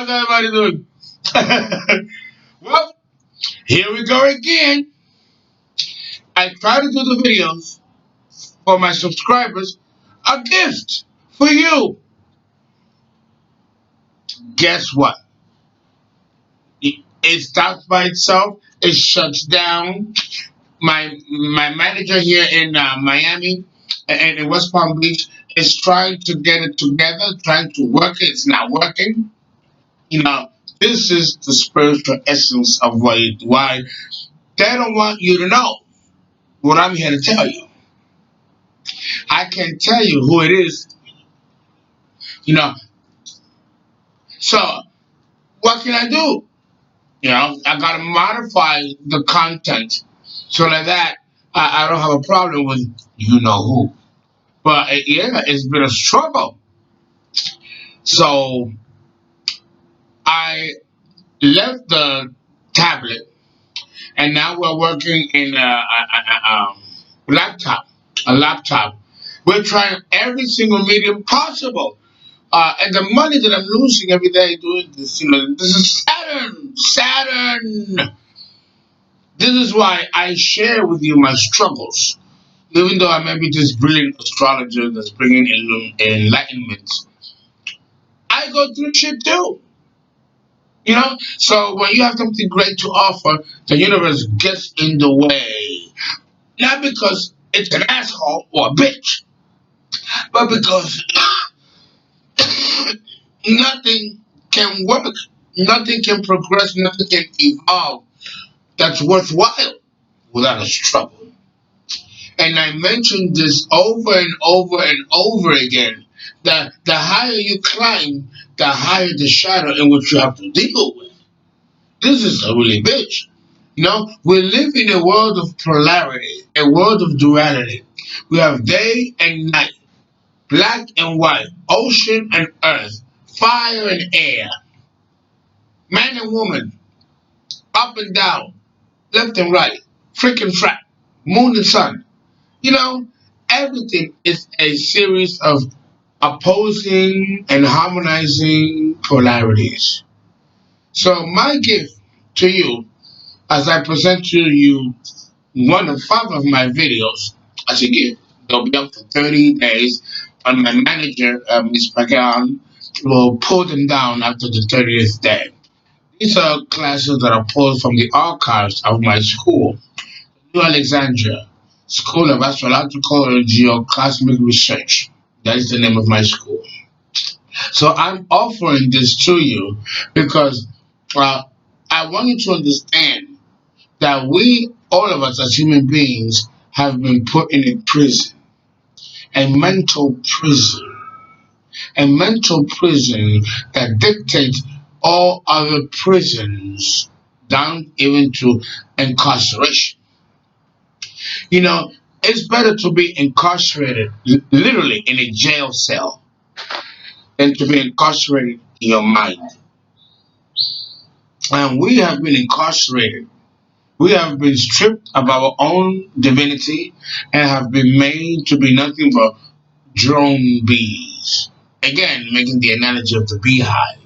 How's everybody doing? Well, here we go again. I try to do the videos for my subscribers. A gift for you. Guess what? It starts by itself. It shuts down. My manager here in Miami and in West Palm Beach is trying to get it together, trying to work it. It's not working. You know, this is the spiritual essence of why they don't want you to know what I'm here to tell you. I can tell you who it is, you know. So what can I do? I gotta modify the content so that I don't have a problem with you know who. But yeah, it's been a struggle. So I left the tablet, and now we're working in laptop, a laptop. We're trying every single medium possible. And the money that I'm losing every day doing this, this is Saturn. Saturn. This is why I share with you my struggles. Even though I may be this brilliant astrologer that's bringing enlightenment, I go through shit too. So when you have something great to offer, the universe gets in the way. Not because it's an asshole or a bitch, but because nothing can work, nothing can progress, nothing can evolve that's worthwhile without a struggle. And I mentioned this over and over and over again, that the higher you climb, the higher the shadow in which you have to deal with. This is a really bitch. We live in a world of polarity, a world of duality. We have day and night, black and white, ocean and earth, fire and air, man and woman, up and down, left and right, freaking frat, moon and sun. You know, Everything is a series of opposing and harmonizing polarities. So my gift to you, as I present to you one of 5 of my videos as a gift, they'll be up for 30 days, and my manager, Ms. Pagan, will pull them down after the 30th day. These are classes that are pulled from the archives of my school, New Alexandria School of Astrological and Geocosmic Research. That is the name of my school. So I'm offering this to you because I want you to understand that we, all of us as human beings, have been put in a prison, a mental prison that dictates all other prisons down even to incarceration. It's better to be incarcerated, literally in a jail cell, than to be incarcerated in your mind. And we have been incarcerated. We have been stripped of our own divinity and have been made to be nothing but drone bees. Again, making the analogy of the beehive,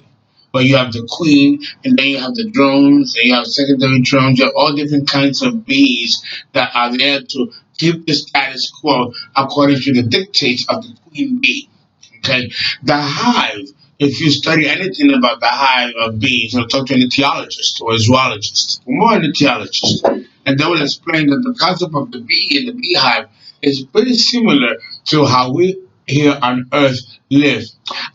where you have the queen, and then you have the drones, and you have secondary drones, you have all different kinds of bees that are there to keep the status quo according to the dictates of the queen bee. Okay? The hive, if you study anything about the hive of bees, talk to an etiologist or a zoologist, more an etiologist, and they will explain that the concept of the bee and the beehive is pretty similar to how we here on Earth live.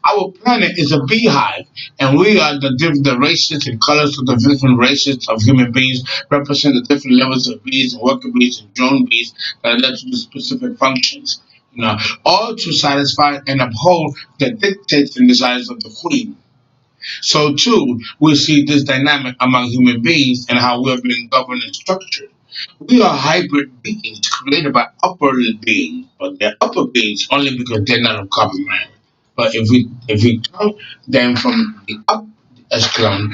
Our planet is a beehive, and we are the races and colors of the different races of human beings represent the different levels of bees and worker bees and drone bees that are there to do specific functions. All to satisfy and uphold the dictates and desires of the queen. So too, we see this dynamic among human beings and how we are being governed and structured. We are hybrid beings created by upper beings, but they're upper beings only because they're not of carbon man. But if we count them from the up echelon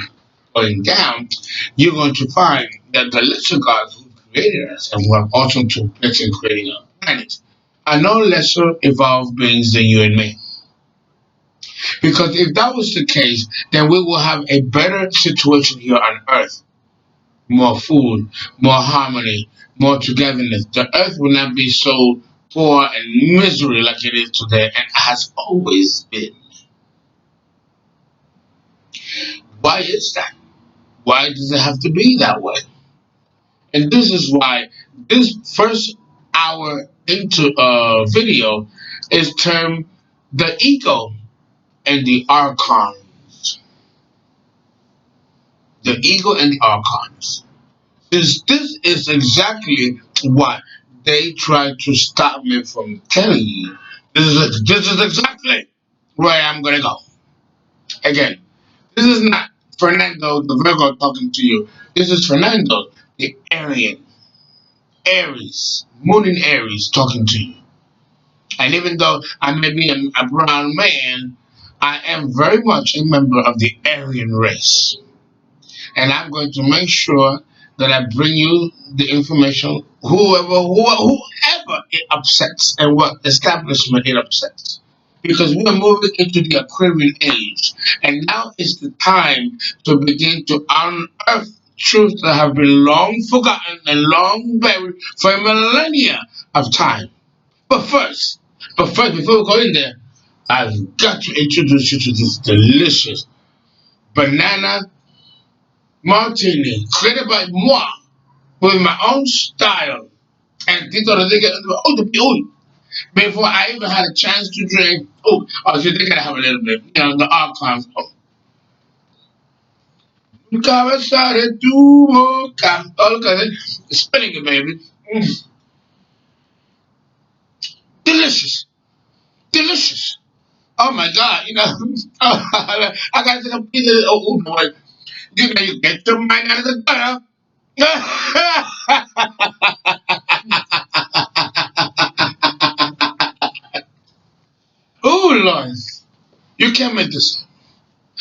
going down, you're going to find that the lesser gods who created us and who have also took place in creating our planet are no lesser evolved beings than you and me. Because if that was the case, then we will have a better situation here on earth. More food, more harmony, more togetherness. The earth will not be so poor and misery like it is today and has always been. Why is that? Why does it have to be that way? And this is why this first hour into video is termed the ego and the archons. The ego and the archons. This is exactly what they try to stop me from telling you. This is exactly where I'm gonna go. Again, this is not Fernando the Virgo talking to you. This is Fernando the Aryan, Aries, Moon in Aries talking to you. And even though I may be a brown man, I am very much a member of the Aryan race. And I'm going to make sure that I bring you the information, whoever it upsets and what establishment it upsets. Because we are moving into the Aquarian age, and now is the time to begin to unearth truths that have been long forgotten and long buried for millennia of time. But first, before we go in there, I've got to introduce you to this delicious banana martini created by moi with my own style. And Tito Rodriguez, oh, before I even had a chance to drink, so they gotta have a little bit, the archives. Oh, Cabezare tu boca. Oh, look at it. Spinning it, baby. Delicious. Delicious. Oh my God, I gotta take a piece of it. Oh, boy. You get your mind out of the gutter. Oh, Lord. You can't make this up.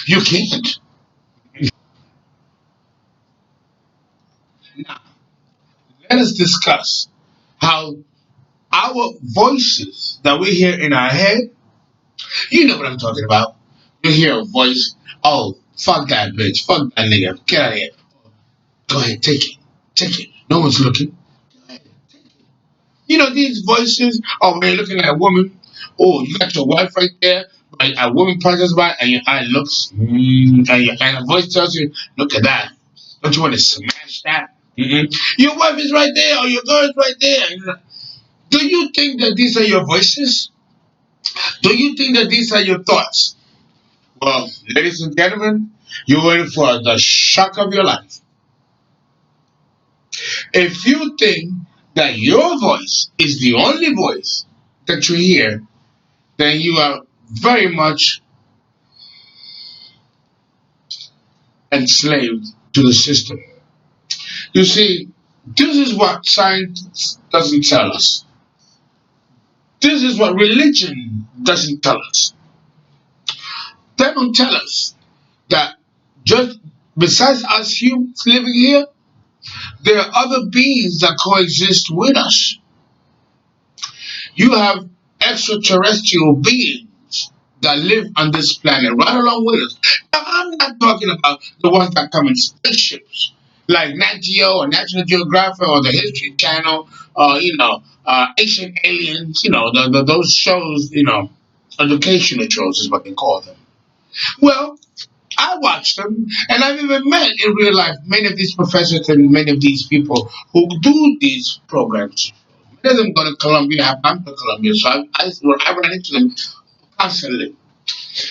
You can't. Now, let us discuss how our voices that we hear in our head, you know what I'm talking about. You hear a voice, oh, fuck that bitch, fuck that nigga, get out of here. Go ahead, take it. Take it. No one's looking. Go ahead, take it. These voices, oh, when you're looking at a woman, oh, you got your wife right there, but a woman passes by and your eye looks, and a voice tells you, look at that. Don't you want to smash that? Your wife is right there, or your girl is right there. Do you think that these are your voices? Do you think that these are your thoughts? Well, ladies and gentlemen, you're in for the shock of your life. If you think that your voice is the only voice that you hear, then you are very much enslaved to the system. You see, this is what science doesn't tell us. This is what religion doesn't tell us. They don't tell us that just besides us humans living here, there are other beings that coexist with us. You have extraterrestrial beings that live on this planet right along with us. Now, I'm not talking about the ones that come in spaceships, like Nat Geo or National Geographic or the History Channel, or Ancient Aliens. Those shows. Educational shows is what they call them. Well, I watched them, and I've even met in real life many of these professors and many of these people who do these programs. Many of them go to Columbia, have gone to Columbia, so I run into them constantly.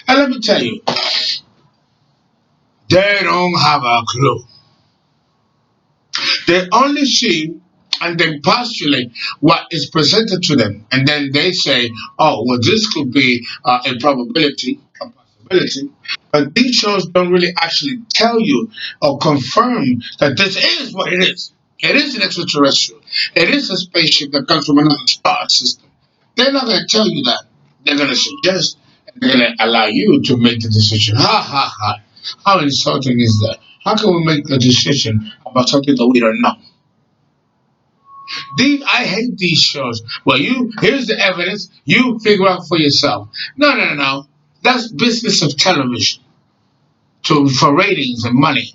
And let me tell you, they don't have a clue. They only see and then postulate what is presented to them, and then they say, "Oh, well, this could be a probability, a possibility." But these shows don't really actually tell you or confirm that this is what it is. It is an extraterrestrial. It is a spaceship that comes from another star system. They're not going to tell you that. They're going to suggest, and they're going to allow you to make the decision. Ha ha ha. How insulting is that? How can we make a decision about something that we don't know? I hate these shows. Well, here's the evidence. You figure out for yourself. No, no, no, no. That's business of television for ratings and money.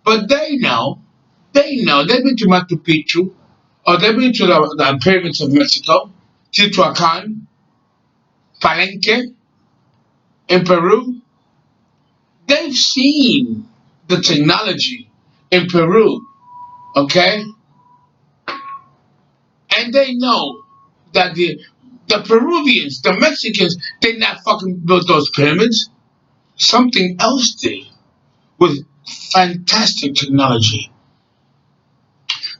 But they've been to Machu Picchu, or they've been to the pyramids of Mexico, Tihuacan, Palenque in Peru. They've seen the technology in Peru, okay? And they know that the Peruvians, the Mexicans, did not fucking build those pyramids. Something else did with fantastic technology.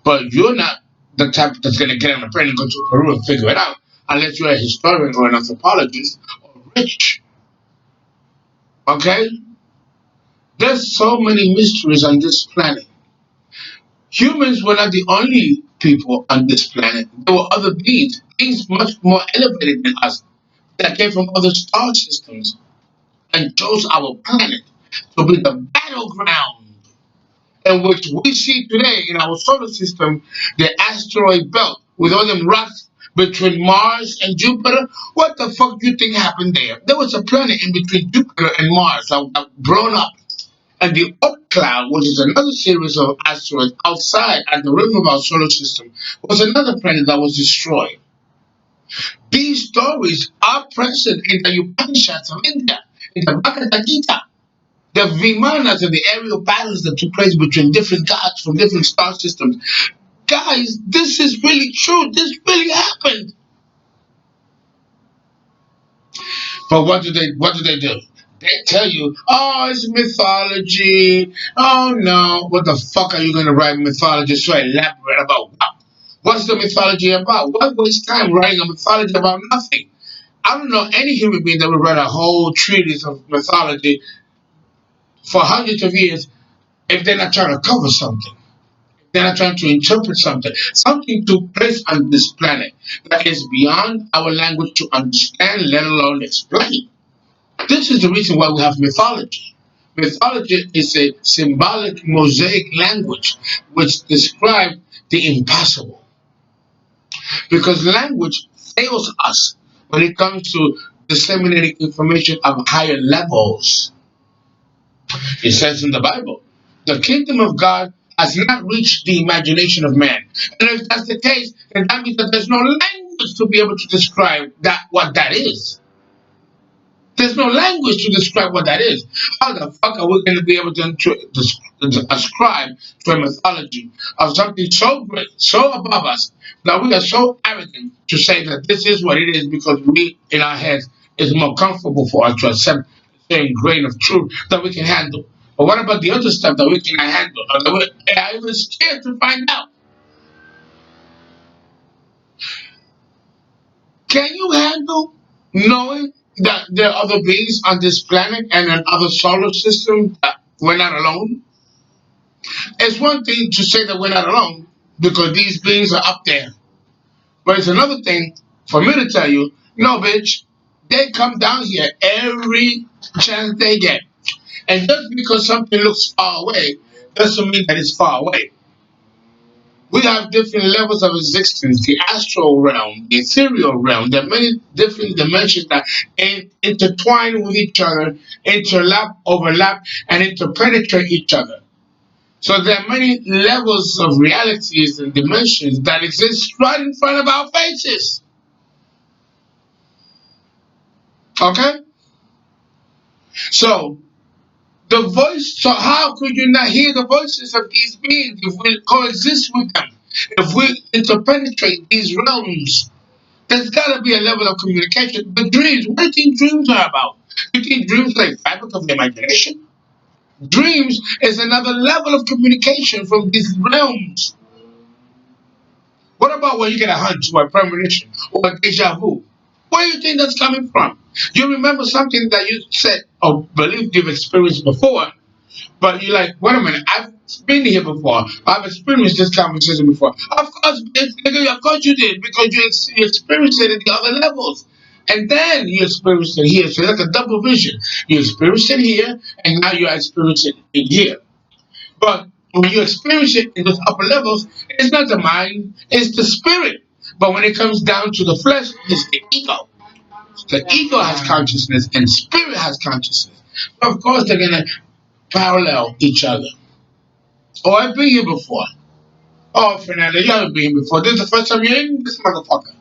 But you're not the type that's gonna get on a plane and go to Peru and figure it out unless you're a historian or an anthropologist or rich. Okay? There's so many mysteries on this planet. Humans were not the only people on this planet. There were other beings much more elevated than us, that came from other star systems and chose our planet to be the battleground in which we see today in our solar system, the asteroid belt with all them rocks between Mars and Jupiter. What the fuck do you think happened there? There was a planet in between Jupiter and Mars that got blown up. And the Oort cloud, which is another series of asteroids outside at the rim of our solar system, was another planet that was destroyed. These stories are present in the Upanishads of India, in the Bhagavad Gita. The Vimanas and the aerial battles that took place between different gods from different star systems. Guys, this is really true. This really happened. But what do they do? They tell you, oh, it's mythology. Oh no, what the fuck are you gonna write mythology so elaborate about what? What's the mythology about? What waste time writing a mythology about nothing? I don't know any human being that would write a whole treatise of mythology for hundreds of years if they're not trying to cover something. They're not trying to interpret something. Something took place on this planet that is beyond our language to understand, let alone explain. This is the reason why we have mythology. Mythology is a symbolic mosaic language which describes the impossible. Because language fails us when it comes to disseminating information of higher levels. It says in the Bible, the kingdom of God has not reached the imagination of man. And if that's the case, then that means that there's no language to be able to describe that what that is. There's no language to describe what that is. How the fuck are we going to be able to ascribe to a mythology of something so great, so above us, that we are so arrogant to say that this is what it is because we, in our heads, it's more comfortable for us to accept the same grain of truth that we can handle. But what about the other stuff that we cannot handle? Or that we are even scared to find out? Can you handle knowing that there are other beings on this planet and in other solar systems that we're not alone? It's one thing to say that we're not alone because these beings are up there. But it's another thing for me to tell you, no, bitch, they come down here every chance they get. And just because something looks far away doesn't mean that it's far away. We have different levels of existence, the astral realm, the ethereal realm. There are many different dimensions that intertwine with each other, interlap, overlap, and interpenetrate each other. So there are many levels of realities and dimensions that exist right in front of our faces. Okay? So so how could you not hear the voices of these beings if we coexist with them? If we interpenetrate these realms? There's got to be a level of communication. But dreams, what do you think dreams are about? Do you think dreams are like fabric of the imagination? Dreams is another level of communication from these realms. What about when you get a hunch or a premonition or a deja vu? Where do you think that's coming from? You remember something that you said or believed you've experienced before, but you're like, wait a minute, I've been here before. I've experienced this conversation before. Of course you did, because you experienced it at the other levels. And then you experienced it here. So it's like a double vision. You experienced it here, and now you experience it in here. But when you experience it in those upper levels, it's not the mind, it's the spirit. But when it comes down to the flesh, it's the ego. The ego has consciousness and spirit has consciousness. Of course, they're going to parallel each other. Oh, I've been here before. Oh, Fernando, you haven't been here before. This is the first time you're in this motherfucker.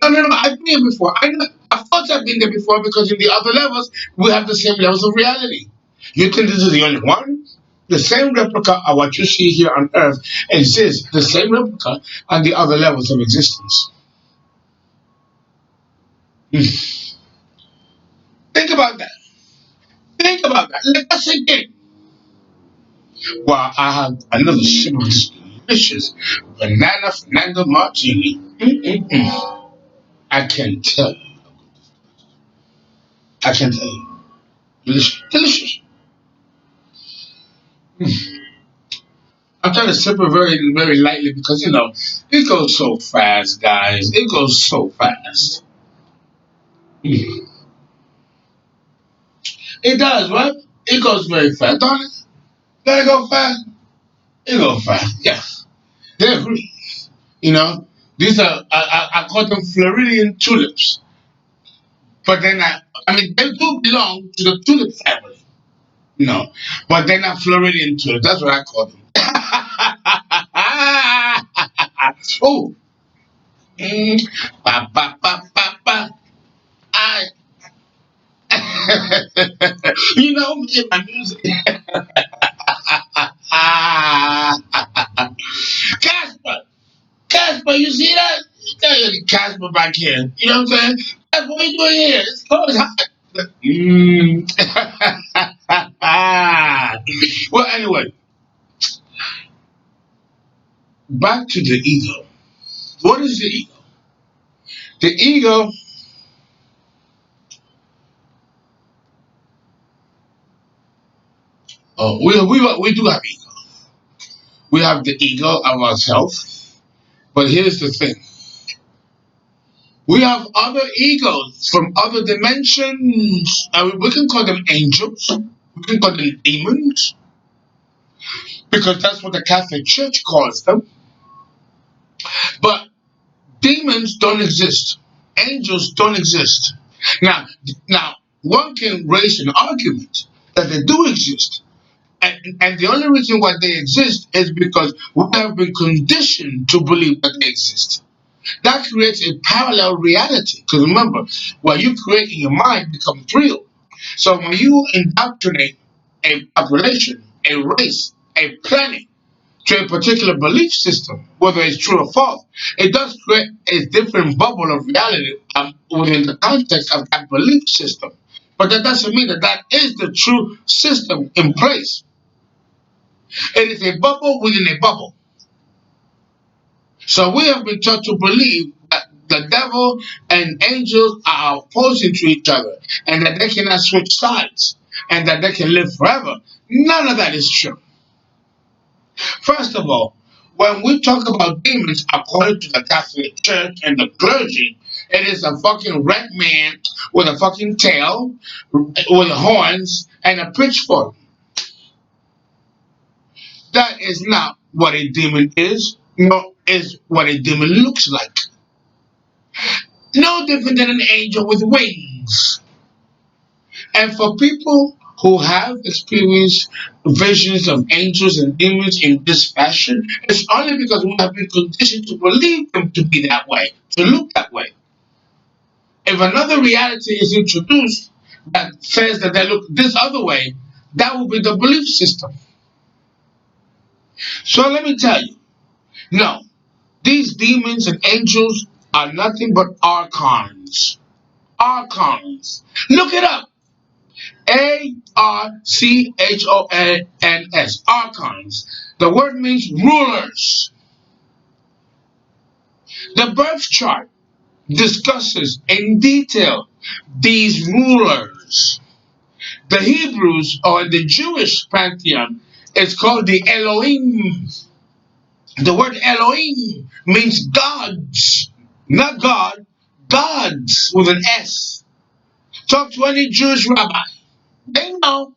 No, I've been here before. I know. Of course, I've been there before because in the other levels, we have the same levels of reality. You think this is the only one? The same replica of what you see here on Earth exists, the same replica on the other levels of existence. Think about that. Think about that. Let us sink in. Well, I have another sip of this delicious banana Fernando martini. I can tell you. I can tell you. Delicious. Delicious. I'm trying to sip it very, very lightly because, it goes so fast, guys. It goes so fast. It does, right? It goes very fast, don't it? Does it go fast? It goes fast, yeah. They agree. You know, these are, I call them Floridian tulips. But then I mean, they do belong to the tulip family. No, but they're not Floridian tulips. That's what I call them. Oh, mm, ba, ba, ba, ba, ba. I, in my music. Casper, Casper, you see that? Casper back here. You know what I'm saying? That's what we doing here. It's cold, hot. Well, anyway, back to the ego. What is the ego? The ego, we do have ego. We have the ego of ourselves. But here's the thing. We have other egos from other dimensions. We can call them angels. We can call them demons. Because that's what the Catholic Church calls them. But demons don't exist. Angels don't exist. Now, now, one can raise an argument that they do exist. And the only reason why they exist is because we have been conditioned to believe that they exist. That creates a parallel reality. Because remember, what you create in your mind becomes real. So when you indoctrinate a population, a race, a planet to a particular belief system, whether it's true or false, it does create a different bubble of reality within the context of that belief system. But that doesn't mean that that is the true system in place. It is a bubble within a bubble. So we have been taught to believe that the devil and angels are opposing to each other and that they cannot switch sides and that they can live forever. None of that is true. First of all, when we talk about demons, according to the Catholic Church and the clergy, it is a fucking red man with a fucking tail, with horns, and a pitchfork. That is not what a demon is, nor is what a demon looks like. No different than an angel with wings. And for people who have experienced visions of angels and demons in this fashion, it's only because we have been conditioned to believe them to be that way, to look that way. If another reality is introduced that says that they look this other way, that will be the belief system. So let me tell you, no, these demons and angels are nothing but archons. Archons. Look it up. Archons. Archons. The word means rulers. The birth chart discusses in detail these rulers. The Hebrews, or the Jewish pantheon, is called the Elohim. The word Elohim means gods, not God, gods with an S. Talk to any Jewish rabbi. They know.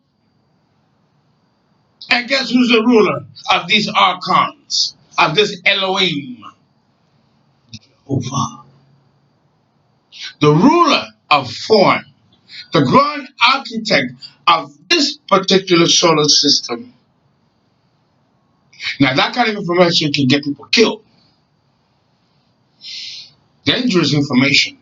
And guess who's the ruler of these archons, of this Elohim? Jehovah. The ruler of form, the grand architect of this particular solar system. Now, that kind of information can get people killed. Dangerous information.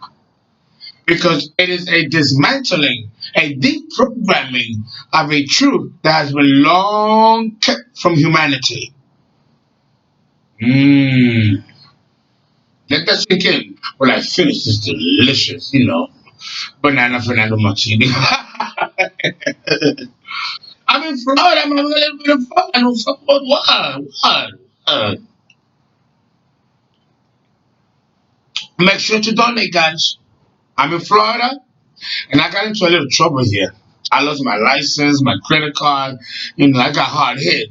Because it is a dismantling, a deprogramming of a truth that has been long kept from humanity. Mmm. Let that sink in. When I finish this delicious, banana Fernando martini. I'm in Florida. I'm having a little bit of fun. I don't fuck about what? What? Make sure to donate, guys. I'm in Florida, and I got into a little trouble here. I lost my license, my credit card. I got hard hit.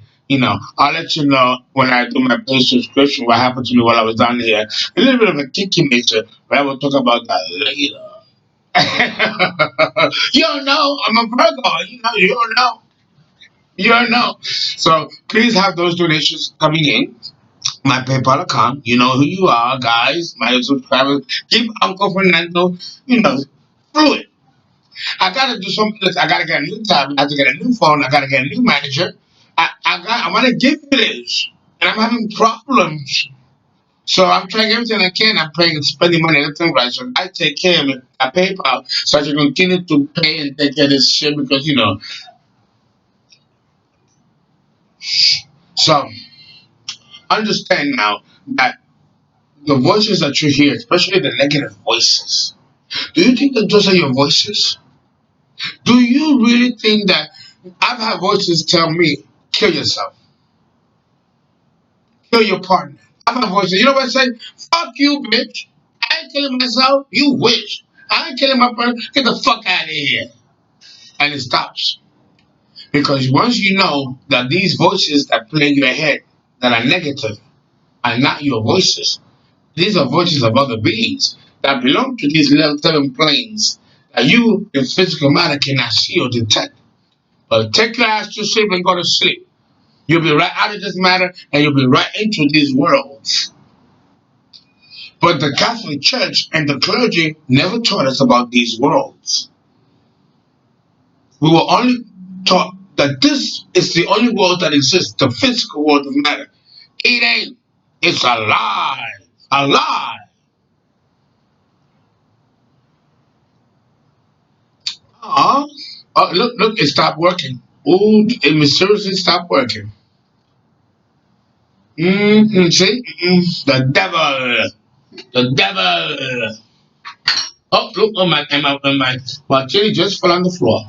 I'll let you know when I do my paid subscription what happened to me while I was down here. A little bit of a kinky nature, but I will talk about that later. You don't know. I'm a Virgo. You don't know. You don't know. So please have those donations coming in. My PayPal account. You know who you are, guys. My subscribers. Keep Uncle Fernando, fluid. I gotta do something. I gotta get a new tablet. I have to get a new phone. I gotta get a new manager. I want to give you this, and I'm having problems. So I'm trying everything I can. I'm paying, spending money, everything right. So I take care of it. I PayPal, so I can continue to pay and take care of this shit because So understand now that the voices that you hear, especially the negative voices, do you think that those are your voices? Do you really think that I've had voices tell me, kill yourself, kill your partner? I've had voices, you know what I say? Fuck you, bitch. I ain't killing myself. You wish. I ain't killing my partner. Get the fuck out of here. And it stops. Because once you know that these voices that play in your head that are negative are not your voices, these are voices of other beings that belong to these level 7 planes that you, in physical matter, cannot see or detect. But take your ass to sleep and go to sleep. You'll be right out of this matter and you'll be right into these worlds. But the Catholic Church and the clergy never taught us about these worlds. We were only taught that this is the only world that exists, the physical world of matter. It ain't. It's a lie. A lie. Uh-huh. Oh, look, it stopped working. Ooh, it mysteriously stopped working. See? The devil. The devil. Oh, look, my chili just fell on the floor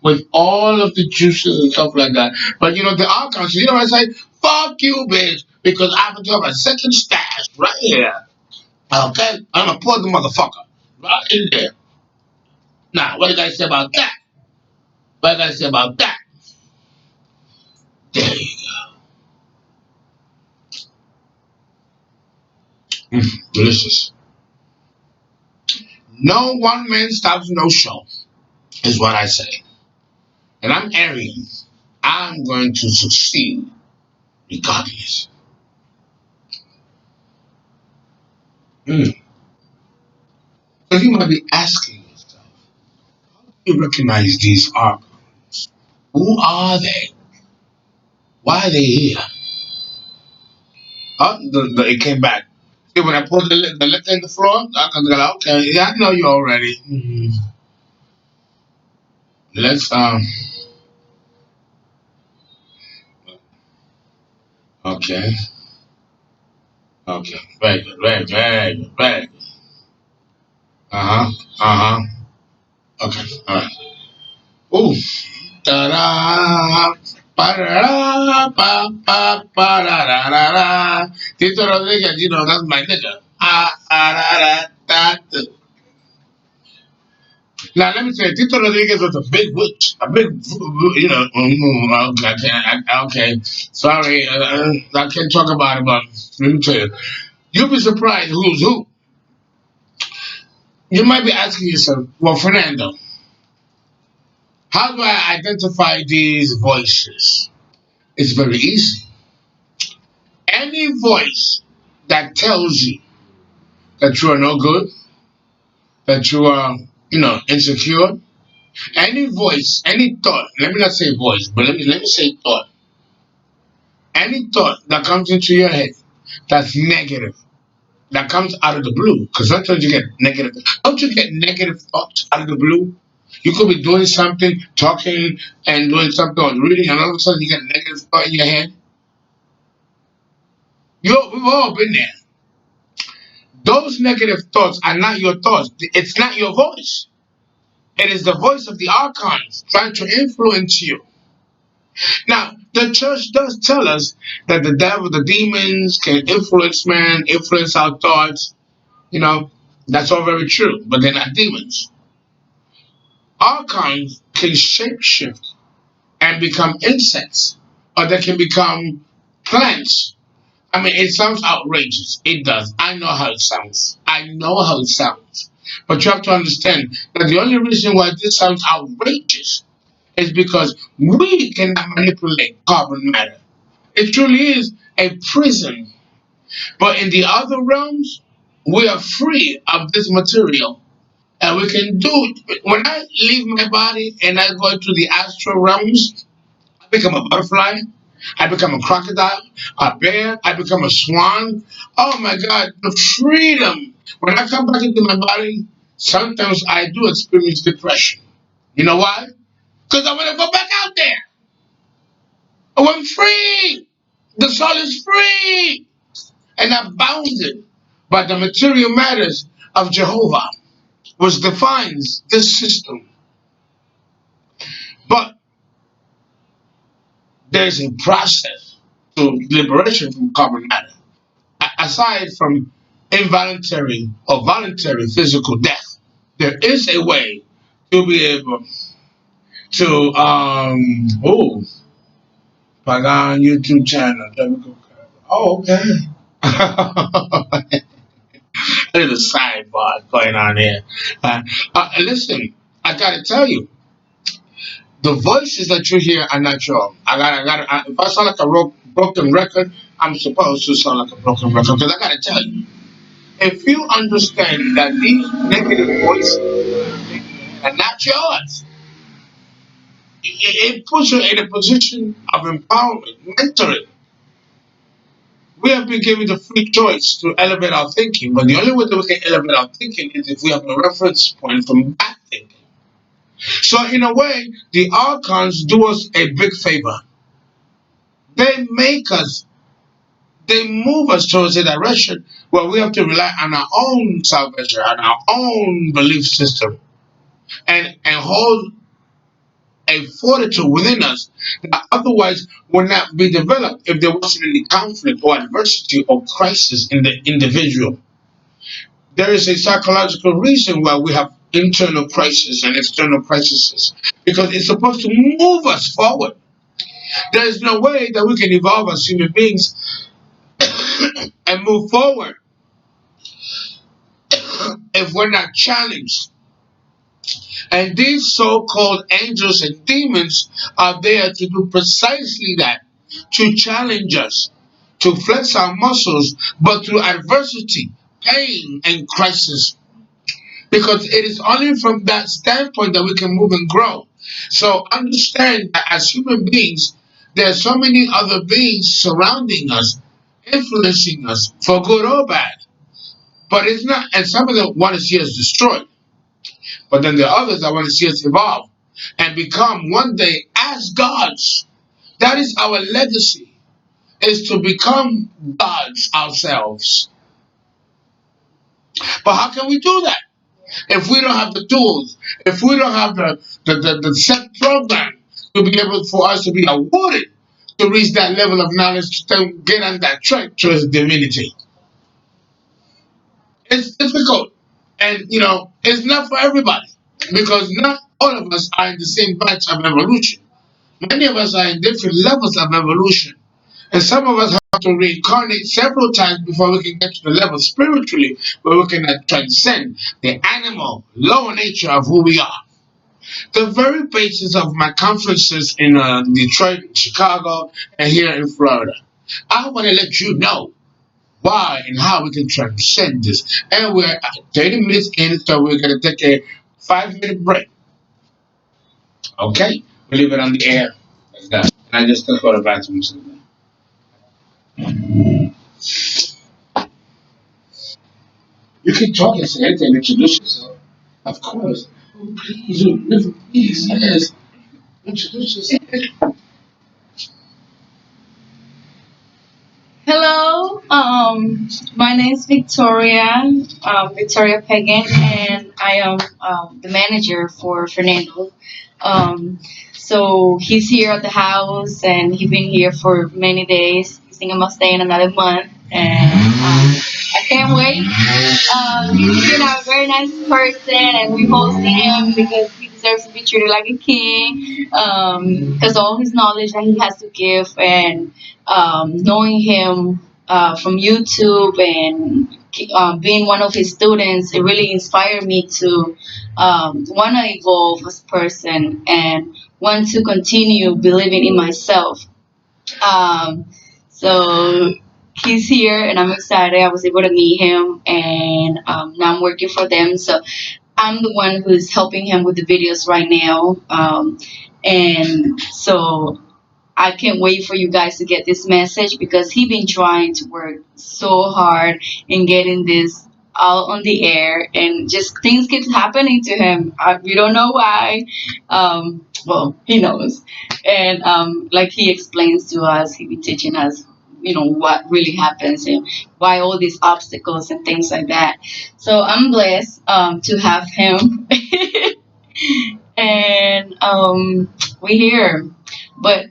with all of the juices and stuff like that. But the Archons, what I say? Fuck you, bitch, because I happen to have a second stash right here. Okay? I'm gonna pour the motherfucker right in there. Now, what did I say about that? What did I say about that? There you go. Delicious. No one man stops no show, is what I say. And I'm Aryan. I'm going to succeed regardless. Mm. So you might be asking yourself, you recognize these archons? Who are they? Why are they here? Oh, it came back. See, when I put the letter in the floor, I can go, okay, yeah, I know you already. Let's, okay, okay, very good, very, very good, very good. Uh-huh, uh-huh, okay, all right. Ooh, ta-da, pa-da-da, pa-pa-pa-da-da-da-da. Tito Rodriguez, that's my nigga. Ah-ah-da-da-da. Now, let me tell you, Tito Rodriguez was a big witch, a big, okay, sorry, I can't talk about it, but let me tell you, you'll be surprised who's who. You might be asking yourself, well, Fernando, how do I identify these voices? It's very easy. Any voice that tells you that you are no good, that you are, insecure. Any voice, any thought, let me not say voice, but let me say thought. Any thought that comes into your head that's negative, that comes out of the blue, because sometimes you get negative. Don't you get negative thoughts out of the blue? You could be doing something, talking and doing something or reading, and all of a sudden you get a negative thought in your head. We've all been there. Those negative thoughts are not your thoughts. It's not your voice. It is the voice of the archons trying to influence you. Now, the church does tell us that the devil, the demons can influence man, influence our thoughts. You know, that's all very true, but they're not demons. Archons can shapeshift and become insects, or they can become plants. I mean, it sounds outrageous. It does. I know how it sounds. I know how it sounds. But you have to understand that the only reason why this sounds outrageous is because we cannot manipulate carbon matter. It truly is a prison. But in the other realms, we are free of this material. And we can do it. When I leave my body and I go into the astral realms, I become a butterfly. I become a crocodile, a bear. I become a swan. Oh my God, the freedom. When I come back into my body, sometimes I do experience depression. You know why? Because I want to go back out there. Oh, I'm free. The soul is free and not bounded by the material matters of Jehovah, which defines this system. But there's a process to liberation from carbon matter. Aside from involuntary or voluntary physical death, there is a way to be able to Pagan YouTube channel. Oh, okay. There's a sidebar going on here. Listen, I gotta tell you, the voices that you hear are not your own. If I sound like a broken record, I'm supposed to sound like a broken record because I gotta tell you, if you understand that these negative voices are not yours, it puts you in a position of empowerment, mentoring. We have been given the free choice to elevate our thinking, but the only way that we can elevate our thinking is if we have a reference point from that thinking. So, in a way, the archons do us a big favor. They make us, they move us towards a direction where we have to rely on our own salvation, on our own belief system, and hold a fortitude within us that otherwise would not be developed if there wasn't any conflict or adversity or crisis in the individual. There is a psychological reason why we have internal crises and external crises because it's supposed to move us forward. There is no way that we can evolve as human beings and move forward if we're not challenged. And these so-called angels and demons are there to do precisely that, to challenge us, to flex our muscles, but through adversity, pain, and crisis. Because it is only from that standpoint that we can move and grow. So understand that as human beings, there are so many other beings surrounding us, influencing us, for good or bad. But it's not, and some of them want to see us destroyed. But then there are others that want to see us evolve and become one day as gods. That is our legacy, is to become gods ourselves. But how can we do that? If we don't have the tools, if we don't have the set program to be able for us to be awarded to reach that level of knowledge to get on that track towards divinity. It's difficult. And it's not for everybody. Because not all of us are in the same batch of evolution. Many of us are in different levels of evolution. And some of us have to reincarnate several times before we can get to the level spiritually where we can transcend the animal, lower nature of who we are. The very basis of my conferences in Detroit, Chicago, and here in Florida. I want to let you know why and how we can transcend this. And we're 30 minutes in, so we're going to take a 5-minute break. Okay? We leave it on the air like that. And I just took out the bathroom. You can talk and say anything, introduce yourself. Of course. Oh, please, please, yes. Introduce yourself. Hello, my name is Victoria, Victoria Pagan, and I am the manager for Fernando. Um, so he's here at the house, and he's been here for many days. He's thinking about staying another month, and I can't wait. He's been a very nice person, and we hosting him because he deserves to be treated like a king. Because all his knowledge that he has to give, and knowing him from YouTube and being one of his students, it really inspired me to want to evolve as a person and want to continue believing in myself. Um, so he's here, and I'm excited. I was able to meet him, and now I'm working for them. So I'm the one who's helping him with the videos right now. And so I can't wait for you guys to get this message because he been trying to work so hard in getting this out on the air, and just things keep happening to him. We don't know why. Well, he knows, and like he explains to us, he be teaching us, what really happens and why all these obstacles and things like that. So I'm blessed to have him, and we're here. But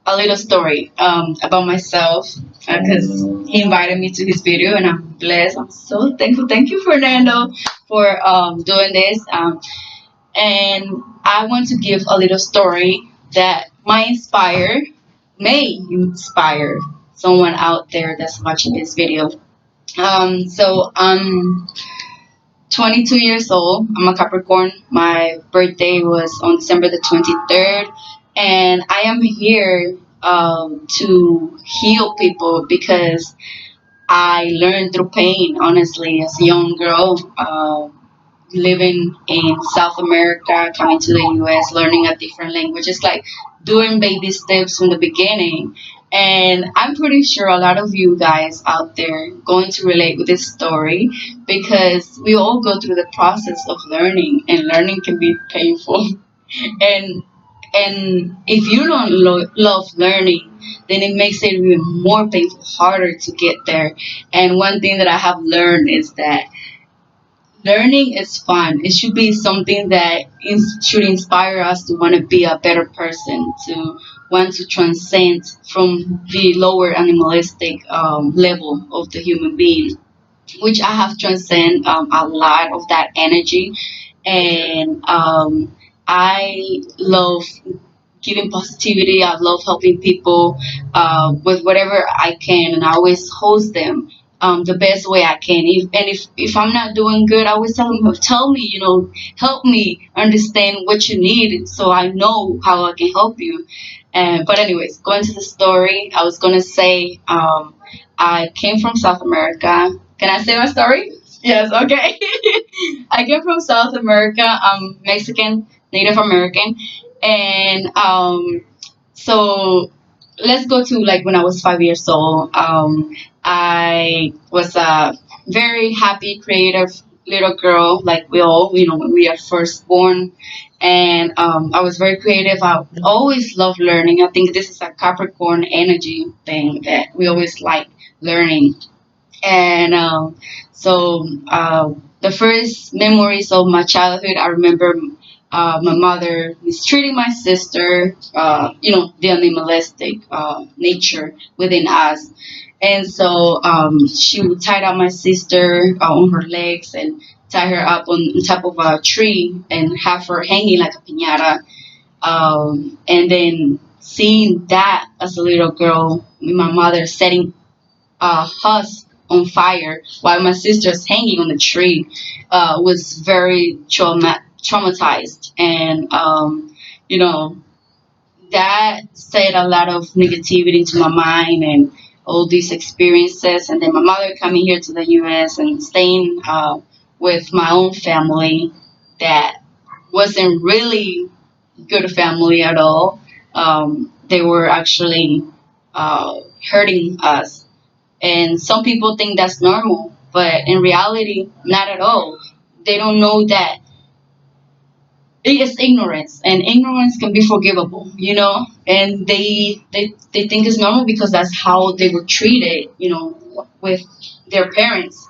a little story about myself because he invited me to his video, and I'm blessed. I'm so thankful. Thank you, Fernando, for doing this. And I want to give a little story that may inspire someone out there that's watching this video. So I'm 22 years old. I'm a Capricorn. My birthday was on December the 23rd. And I am here to heal people because I learned through pain, honestly, as a young girl. Living in South America, coming to the US, learning a different language. It's like doing baby steps from the beginning. And I'm pretty sure a lot of you guys out there going to relate with this story because we all go through the process of learning, and learning can be painful. And if you don't love learning, then it makes it even more painful, harder to get there. And one thing that I have learned is that learning is fun. It should be something that should inspire us to want to be a better person, to want to transcend from the lower animalistic level of the human being, which I have transcend a lot of that energy. And I love giving positivity. I love helping people with whatever I can, and I always host them the best way I can. If I'm not doing good, I always tell me, help me understand what you need, so I know how I can help you. But anyways, going to the story, I was gonna say I came from South America. Can I say my story? Yes. Okay. I came from South America. I'm Mexican, Native American, and so let's go to like when I was 5 years old. I was a very happy, creative little girl, like we all, when we are first born. And I was very creative. I always loved learning. I think this is a Capricorn energy thing that we always like learning. And the first memories of my childhood, I remember my mother mistreating my sister, the animalistic nature within us. And so she would tie down my sister on her legs and tie her up on top of a tree and have her hanging like a piñata. And then seeing that as a little girl, my mother setting husk on fire while my sister's hanging on the tree was very traumatized. And you know that set a lot of negativity into my mind. And all these experiences, and then my mother coming here to the U.S. and staying with my own family that wasn't really good family at all. They were actually hurting us, and some people think that's normal, but in reality, not at all. They don't know that it is ignorance, and ignorance can be forgivable, and they think it's normal because that's how they were treated, with their parents.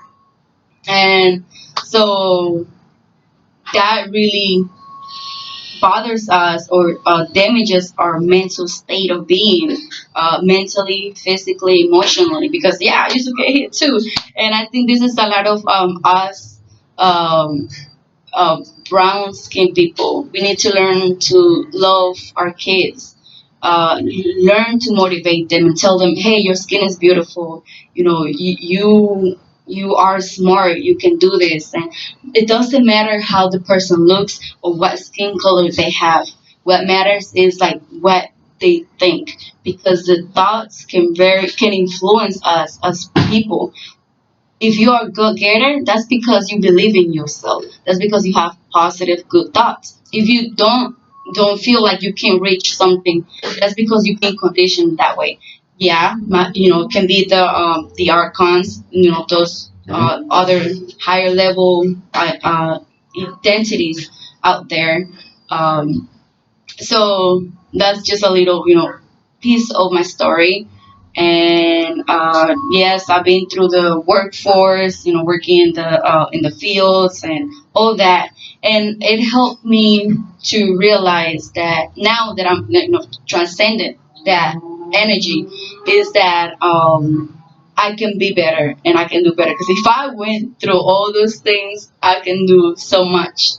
And so that really bothers us, or damages our mental state of being, mentally, physically, emotionally, because yeah, I used to get hit too. And I think this is a lot of us, um, uh, brown skinned people. We need to learn to love our kids. Learn to motivate them and tell them, "Hey, your skin is beautiful. You are smart. You can do this." And it doesn't matter how the person looks or what skin color they have. What matters is like what they think, because the thoughts can influence us as people. If you are a go-getter, that's because you believe in yourself. That's because you have positive, good thoughts. If you don't feel like you can reach something, that's because you've been conditioned that way. Yeah, can be the archons, those other higher level identities out there. Um, so that's just a little, piece of my story. And yes, I've been through the workforce, working in the fields and all that, and it helped me to realize that now that I'm, transcendent that energy, is that I can be better and I can do better. Because if I went through all those things, I can do so much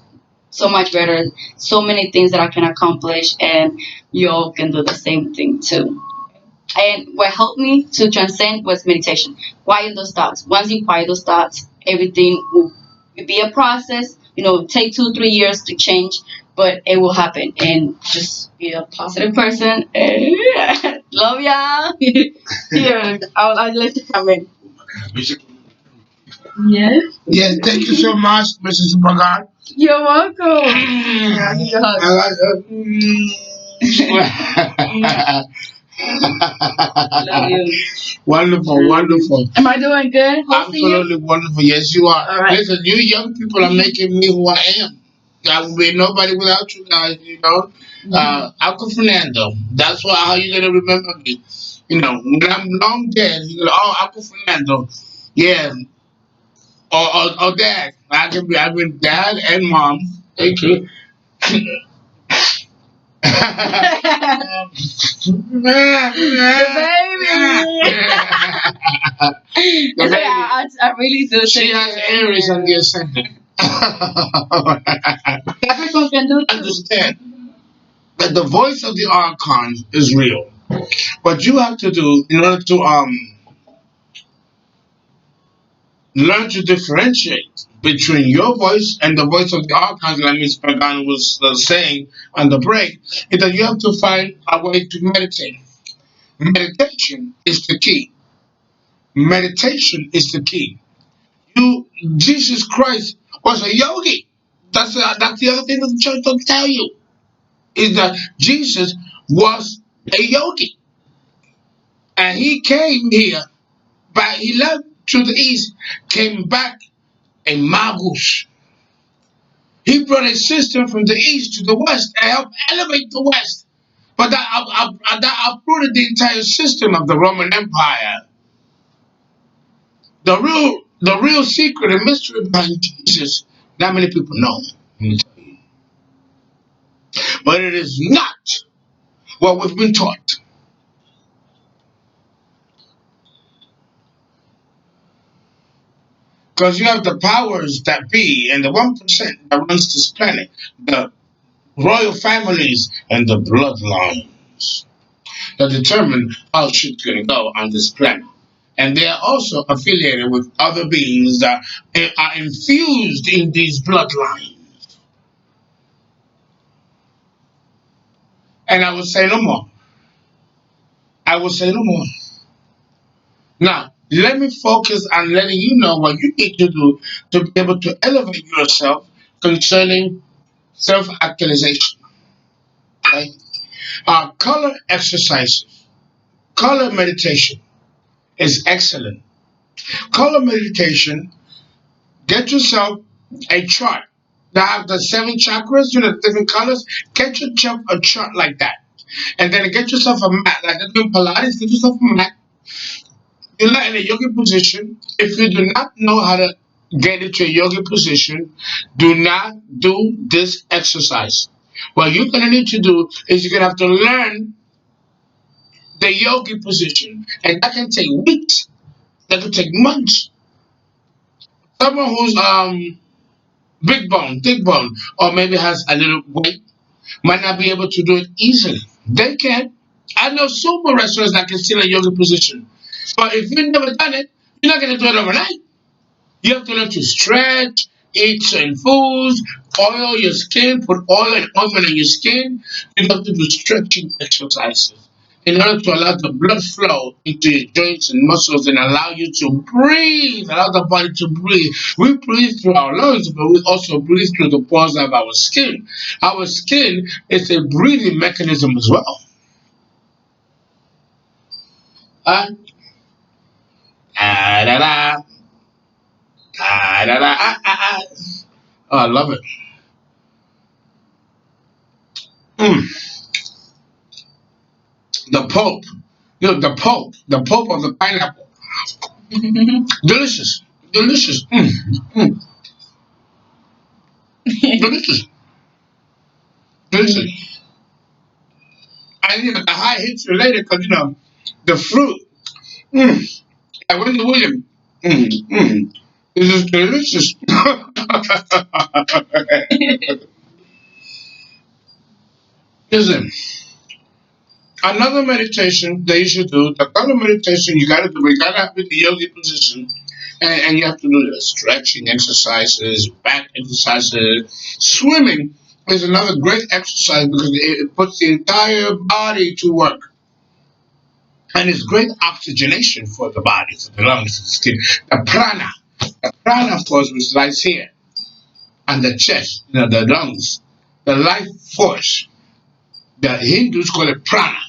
better, so many things that I can accomplish, and you all can do the same thing too. And what helped me to transcend was meditation. Quiet those thoughts. Once you quiet those thoughts, everything will be a process. Take 2, 3 years to change, but it will happen. And just be a positive person. Love y'all. Here, I'll let you come in. Yes. Yes, thank you so much, Mrs. Pagan. You're welcome. I'll give you a hug. Love you. Wonderful, wonderful. Am I doing good? Hosting you? Absolutely wonderful. Yes, you are. All right. Listen, you young people are making me who I am. I would be nobody without you guys. Uncle Fernando. That's how you're gonna remember me. When I'm long dead, you're gonna, oh, Uncle Fernando. Yeah. Or dad. I've been dad and mom. Thank you. The baby. The baby. I really do She think has Aries on the ascendant. Capricorn can do too. Understand that the voice of the archon is real. What you have to do in order to learn to differentiate between your voice and the voice of the archons, like Ms. Pagan was saying on the break, is that you have to find a way to meditate. Meditation is the key. Meditation is the key. You, Jesus Christ was a yogi. That's the other thing that the church don't tell you, is that Jesus was a yogi, and he came here, but he left to the east, came back a magus. He brought a system from the east to the west and helped elevate the west. But that uprooted the entire system of the Roman Empire. The real secret and mystery behind Jesus, not many people know. But it is not what we've been taught. Because you have the powers that be and the 1% that runs this planet, the royal families and the bloodlines that determine how shit's gonna go on this planet. And they are also affiliated with other beings that are infused in these bloodlines. And I will say no more. I will say no more. Now, let me focus on letting you know what you need to do to be able to elevate yourself concerning self-actualization. Okay? Color exercises, color meditation is excellent. Color meditation, get yourself a chart that have the seven chakras, the different colors. Get yourself a chart like that. And then get yourself a mat, like they're doing Pilates, get yourself a mat. You're not in a yogic position. If you do not know how to get into a yogic position, do not do this exercise. What you're going to need to do is you're going to have to learn the yogic position. And that can take weeks, that can take months. Someone who's big bone, thick bone, or maybe has a little weight might not be able to do it easily. They can. I know sumo wrestlers that can still in a yoga position. But if you've never done it, you're not going to do it overnight. You have to learn to stretch, eat certain foods, oil your skin, put oil and ointment on your skin. You have to do stretching exercises in order to allow the blood flow into your joints and muscles and allow you to breathe, allow the body to breathe. We breathe through our lungs, but we also breathe through the pores of our skin. Our skin is a breathing mechanism as well. Uh, da, da, da, da, da, da, Oh, I love it. Mm. The Pope. The Pope of the pineapple. Delicious. Delicious. Delicious. Delicious. And the high hits you later because the fruit. Mm. And Wendy Williams. This is delicious. Listen, another meditation that you should do, the color meditation you gotta do, you gotta have in the yogi position. And you have to do the stretching exercises, back exercises. Swimming is another great exercise because it puts the entire body to work. And it's great oxygenation for the body, for the lungs, for the skin. The prana. The prana, of course, which lies here on the chest, the lungs. The life force. The Hindus call it prana.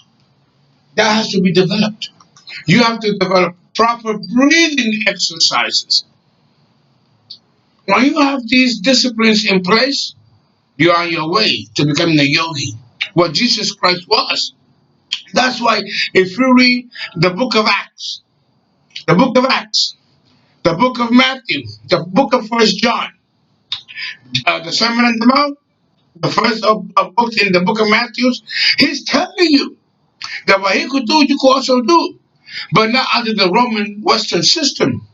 That has to be developed. You have to develop proper breathing exercises. When you have these disciplines in place, you're on your way to becoming a yogi. What Jesus Christ was. That's why if you read the book of Acts, the book of Acts, the book of Matthew, the book of First John, the Sermon on the Mount, the first of books in the book of Matthew, he's telling you that what he could do, you could also do, but not under the Roman Western system.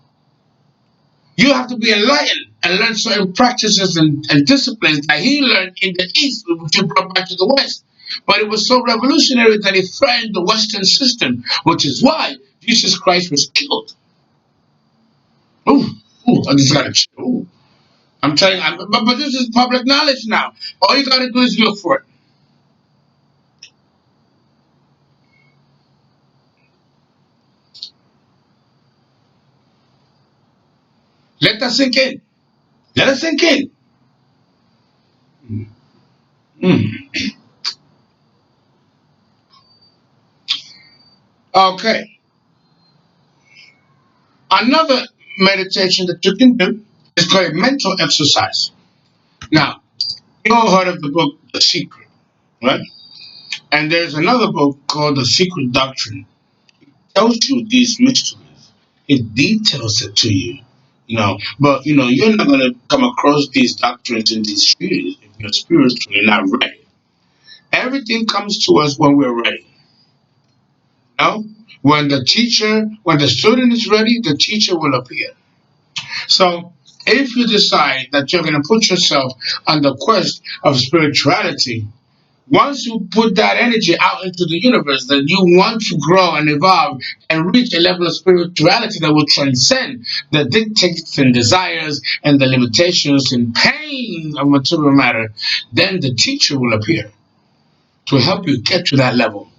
You have to be enlightened and learn certain practices and disciplines that he learned in the East, which he brought back to the West. But it was so revolutionary that it threatened the Western system, which is why Jesus Christ was killed. Ooh, I just got to chill. Ooh. I'm telling you, but this is public knowledge now. All you got to do is look for it. Let that sink in. Let it sink in. Mm. Okay. Another meditation that you can do is called a mental exercise. Now, you all heard of the book The Secret, right? And there's another book called The Secret Doctrine. It tells you these mysteries. It details it to you. But you're not gonna come across these doctrines in these spheres if you're spiritually not ready. Everything comes to us when we're ready. When the student is ready, the teacher will appear. So if you decide that you're gonna put yourself on the quest of spirituality, once you put that energy out into the universe, that you want to grow and evolve and reach a level of spirituality that will transcend the dictates and desires and the limitations and pain of material matter, then the teacher will appear to help you get to that level.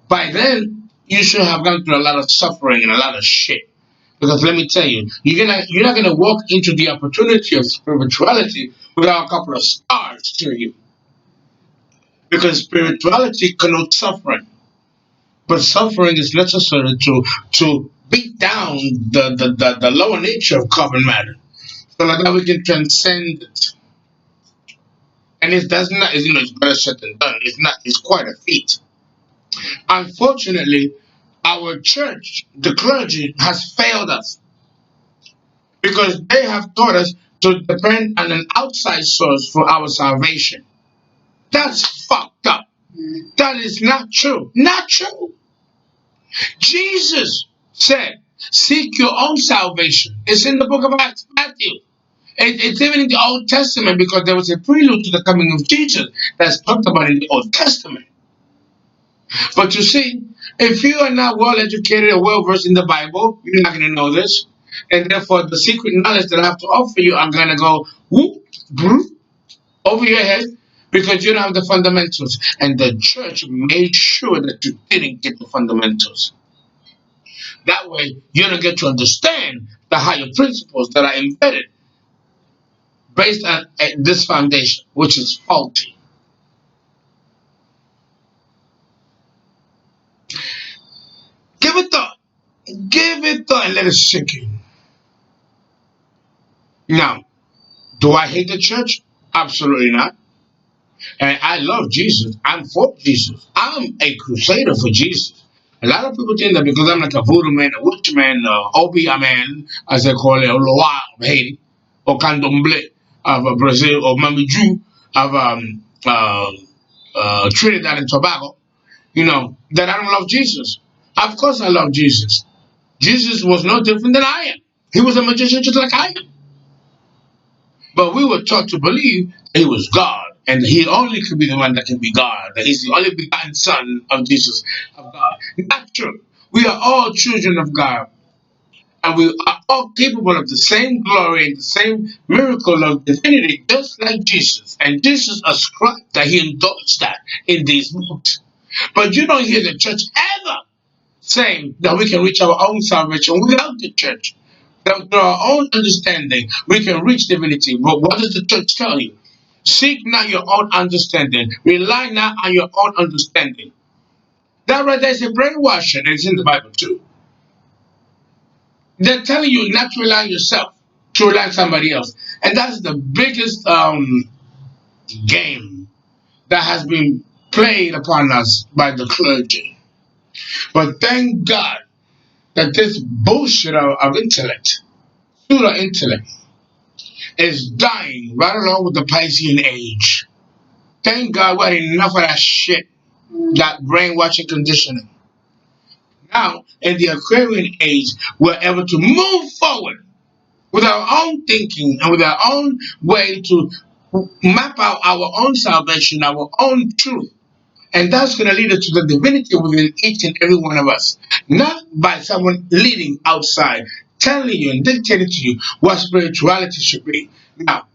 By then, you should have gone through a lot of suffering and a lot of shit. Because let me tell you, you're not gonna walk into the opportunity of spirituality without a couple of scars to you. Because spirituality connotes suffering. But suffering is necessary to beat down the lower nature of carbon matter. So like that we can transcend it. And it does not, it's better said than done. It's quite a feat. Unfortunately, our church, the clergy, has failed us because they have taught us to depend on an outside source for our salvation. That's fucked up. That is not true. Not true. Jesus said, seek your own salvation. It's in the book of Matthew. It's even in the Old Testament because there was a prelude to the coming of Jesus that's talked about in the Old Testament. But you see, if you are not well educated or well versed in the Bible, you're not going to know this. And therefore, the secret knowledge that I have to offer you, I'm going to go whoop, whoop, over your head because you don't have the fundamentals. And the church made sure that you didn't get the fundamentals. That way, you don't get to understand the higher principles that are embedded based on this foundation, which is faulty. Give it thought. Give it thought and let it sink in. Now, do I hate the church? Absolutely not. And I love Jesus. I'm for Jesus. I'm a crusader for Jesus. A lot of people think that because I'm like a voodoo man, a witch man, Obi man, as they call it, or Loa of Haiti, or Candomblé of Brazil, or Mami Jew of Trinidad and Tobago, that I don't love Jesus. Of course I love Jesus. Jesus was no different than I am. He was a magician just like I am. But we were taught to believe he was God, and he only could be the one that can be God, that he's the only begotten Son of Jesus, of God. Not true. We are all children of God, and we are all capable of the same glory and the same miracle of divinity, just like Jesus. And Jesus ascribed that he endorsed that in these books. But you don't hear the church ever saying that we can reach our own salvation without the church. That through our own understanding, we can reach divinity. But what does the church tell you? Seek not your own understanding. Rely not on your own understanding. That right there is a brainwashing, and it's in the Bible too. They're telling you not to rely on yourself, to rely on somebody else. And that's the biggest game that has been played upon us by the clergy. But thank God that this bullshit of intellect, pseudo intellect, is dying right along with the Piscean age. Thank God we had enough of that shit, that brainwashing conditioning. Now, in the Aquarian age, we're able to move forward with our own thinking and with our own way to map out our own salvation, our own truth. And that's going to lead us to the divinity within each and every one of us. Not by someone leading outside, telling you and dictating to you what spirituality should be. Now,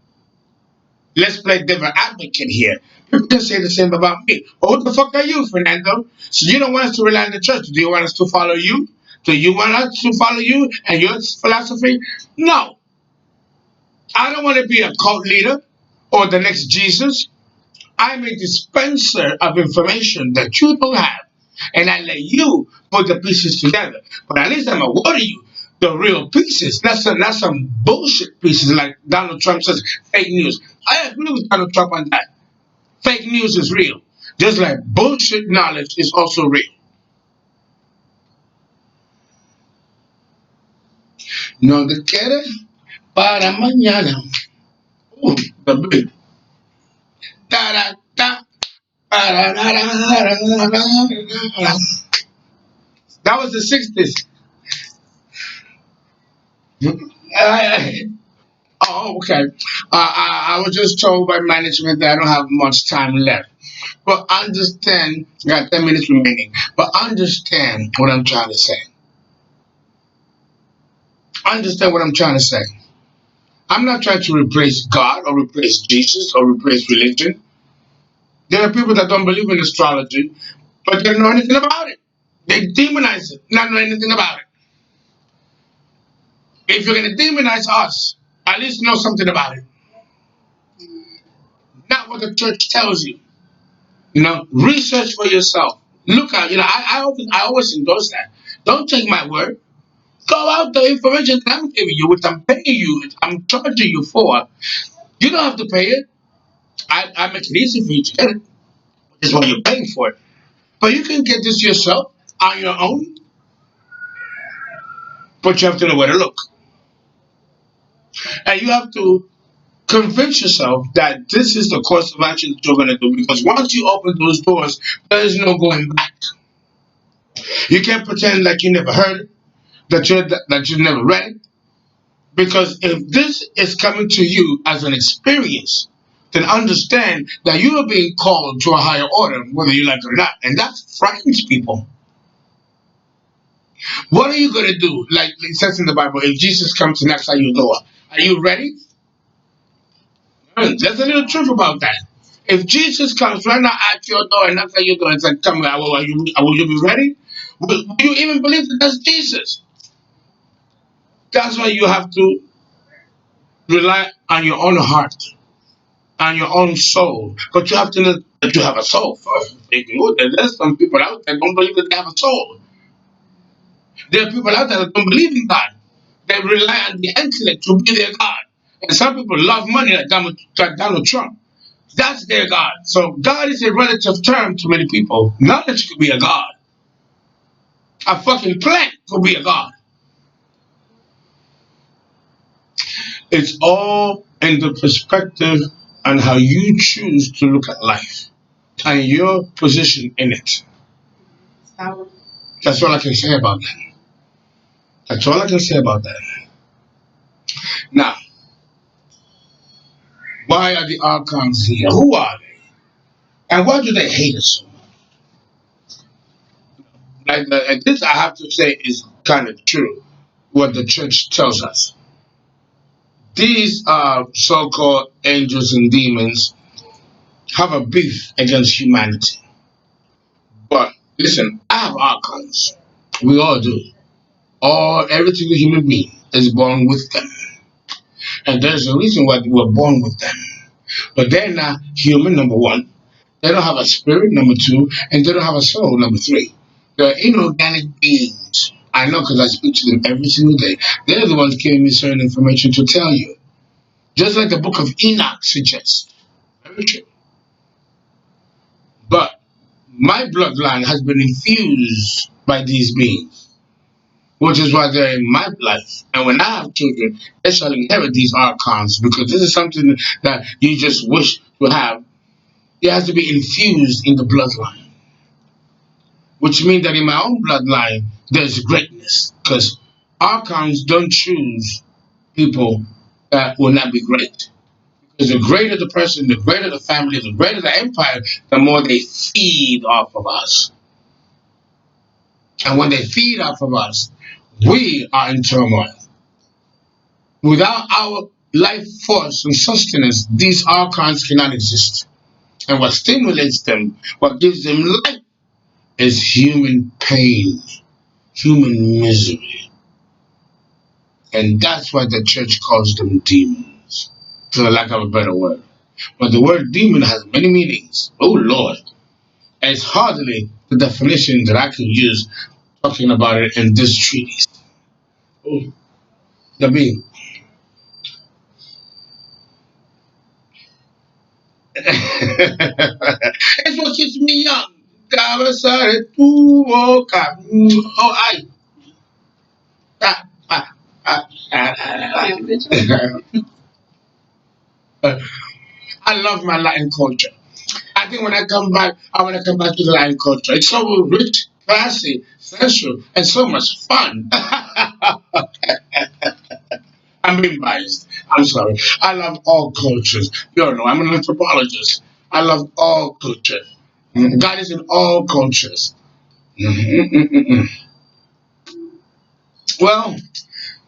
let's play devil advocate here. People can say the same about me. Well, who the fuck are you, Fernando? So you don't want us to rely on the church. Do you want us to follow you? Do you want us to follow you and your philosophy? No. I don't want to be a cult leader or the next Jesus. I'm a dispenser of information that you don't have. And I let you put the pieces together. But at least I'm awarding you the real pieces, not some bullshit pieces like Donald Trump says, fake news. I agree with Donald Trump on that. Fake news is real. Just like bullshit knowledge is also real. No te quieres para mañana. Ooh, the beat. Da da da. That was the 60s. Oh, okay. I was just told by management that I don't have much time left. But understand, I got 10 minutes remaining. But understand what I'm trying to say. Understand what I'm trying to say. I'm not trying to replace God or replace Jesus or replace religion. There are people that don't believe in astrology, but they don't know anything about it. They demonize it, not know anything about it. If you're going to demonize us, at least know something about it. Not what the church tells you. Research for yourself. Look at, I always endorse that. Don't take my word. Go out the information that I'm giving you, which I'm paying you, I'm charging you for. You don't have to pay it. I make it easy for you to get it. Which is why you're paying for it. But you can get this yourself on your own, but you have to know where to look. And you have to convince yourself that this is the course of action that you're going to do. Because once you open those doors, there is no going back. You can't pretend like you never heard it, that you never read it. Because if this is coming to you as an experience, then understand that you are being called to a higher order, whether you like it or not. And that frightens people. What are you going to do? Like it says in the Bible, if Jesus comes and knocks at your door, are you ready? There's a little truth about that. If Jesus comes right now at your door and knocks at your door and says, "Come, will you be ready? Will you even believe that that's Jesus?" That's why you have to rely on your own heart and your own soul. But you have to know that you have a soul first. There's some people out there that don't believe that they have a soul. There are people out there that don't believe in God. They rely on the intellect to be their God. And some people love money like Donald Trump. That's their God. So God is a relative term to many people. Knowledge could be a God. A fucking plant could be a God. It's all in the perspective and how you choose to look at life and your position in it. That's all I can say about that. That's all I can say about that. Now, why are the Archons here? Who are they? And why do they hate us so much? And this I have to say is kind of true, what the church tells us. These so-called angels and demons have a beef against humanity. But listen, I have Archons. We all do. Every single human being is born with them. And there's a reason why we're born with them. But they're not human, number one. They don't have a spirit, number two. And they don't have a soul, number three. They're inorganic beings. I know because I speak to them every single day. They're the ones giving me certain information to tell you. Just like the book of Enoch suggests. Very true. But my bloodline has been infused by these beings, which is why they're in my life. And when I have children, they shall inherit these archons because this is something that you just wish to have. It has to be infused in the bloodline, which means that in my own bloodline, there's greatness because archons don't choose people that will not be great. Because the greater the person, the greater the family, the greater the empire, the more they feed off of us. And when they feed off of us, we are in turmoil. Without our life force and sustenance, these archons cannot exist. And what stimulates them, what gives them life, is human pain, human misery. And that's why the church calls them demons, for the lack of a better word. But the word demon has many meanings. Oh Lord. And it's hardly the definition that I can use talking about it in this treatise. Oh, the being. It's what keeps me young. Oh, I. Ah, ah, ah, I love my Latin culture. I think when I come back, I want to come back to the Latin culture. It's so rich, classy, sensual, and so much fun. I'm being biased. I'm sorry. I love all cultures. You don't know, I'm an anthropologist. I love all cultures. God is in all cultures. Mm-mm-mm-mm. Well,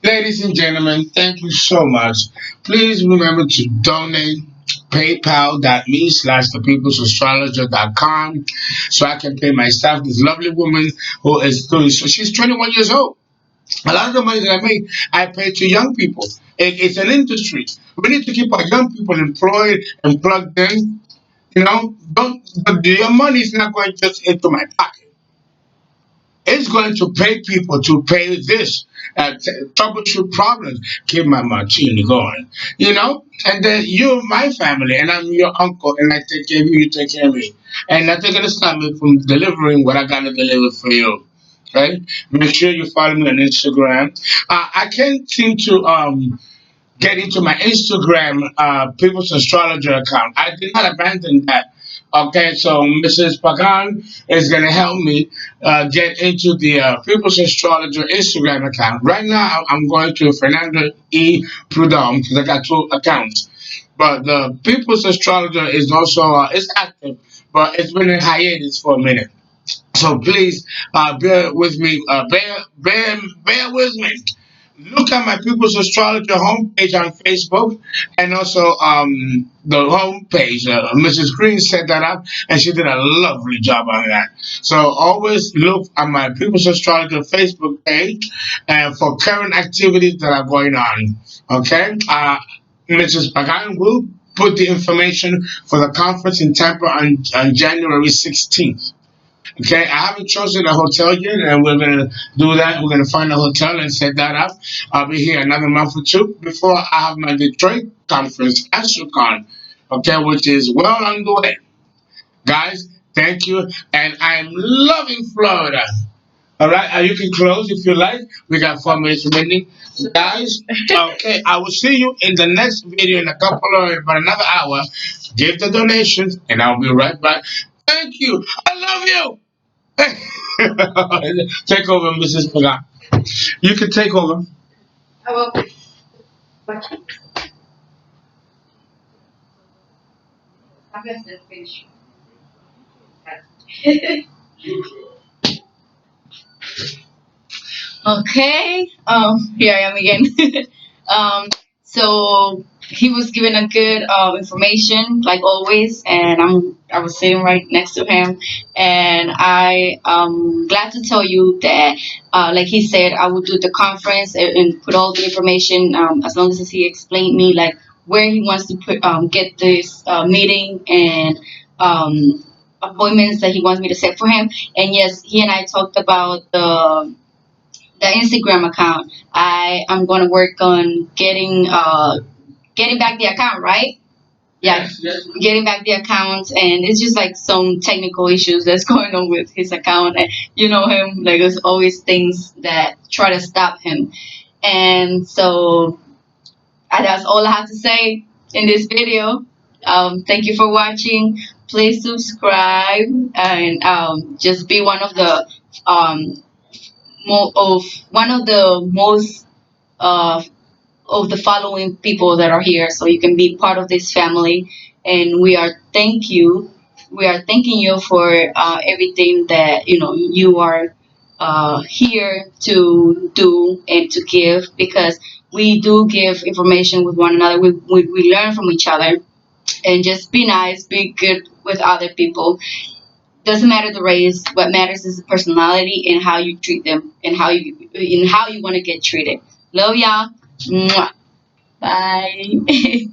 ladies and gentlemen, thank you so much. Please remember to donate. paypal.me/thepeoplesastrologer.com, so I can pay my staff. This lovely woman who is doing, so she's 21 years old. A lot of the money that I make, I pay to young people. It's an industry. We need to keep our young people employed and plugged in. Don't, but your money is not going just into my pocket. It's going to pay people to pay this, troubleshoot problems, keep my martini going. And then you're my family, and I'm your uncle, and I take care of you, you take care of me. And nothing gonna stop me from delivering what I gotta deliver for you. Okay? Make sure you follow me on Instagram. I can't seem to get into my Instagram People's Astrologer account. I did not abandon that. Okay, so Mrs. Pagan is going to help me get into the People's Astrologer Instagram account. Right now, I'm going to Fernando.Prudhomme because I got two accounts. But the People's Astrologer is also it's active, but it's been in hiatus for a minute. So please bear with me. Bear with me. Look at my People's Astrologer homepage on Facebook, and also the homepage. Mrs. Green set that up, and she did a lovely job on that. So always look at my People's Astrologer Facebook page and for current activities that are going on. Okay, Mrs. Pagan will put the information for the conference in Tampa on January 16th. Okay, I haven't chosen a hotel yet, and we're gonna do that. We're gonna find a hotel and set that up. I'll be here another month or two before I have my Detroit conference, AstroCon, okay, which is well underway. Guys, thank you, and I'm loving Florida. All right, you can close if you like. We got 4 minutes remaining, guys. Okay, I will see you in the next video in a couple of about another hour. Give the donations, and I'll be right back. Thank you. I love you. Take over, Mrs. Pagan. You can take over. I will. I'm going to finish. Okay, here I am again. um, so he was given a good information, like always, and I was sitting right next to him, and I glad to tell you that, like he said, I would do the conference and put all the information, as long as he explained me like where he wants to put get this meeting and appointments that he wants me to set for him. And yes, he and I talked about the Instagram account. I am going to work on getting back the account, right? Yeah, yes. Getting back the account, and it's just like some technical issues that's going on with his account, and you know him, like there's always things that try to stop him, and so that's all I have to say in this video. Thank you for watching. Please subscribe and just be one of the um, one of the most uh, of the following people that are here, so you can be part of this family. And we are thanking you for everything that you are here to do and to give, because we do give information with one another. We learn from each other, and just be nice, be good with other people. Doesn't matter the race. What matters is the personality and how you treat them, and how you want to get treated. Love y'all. Mwah. Bye.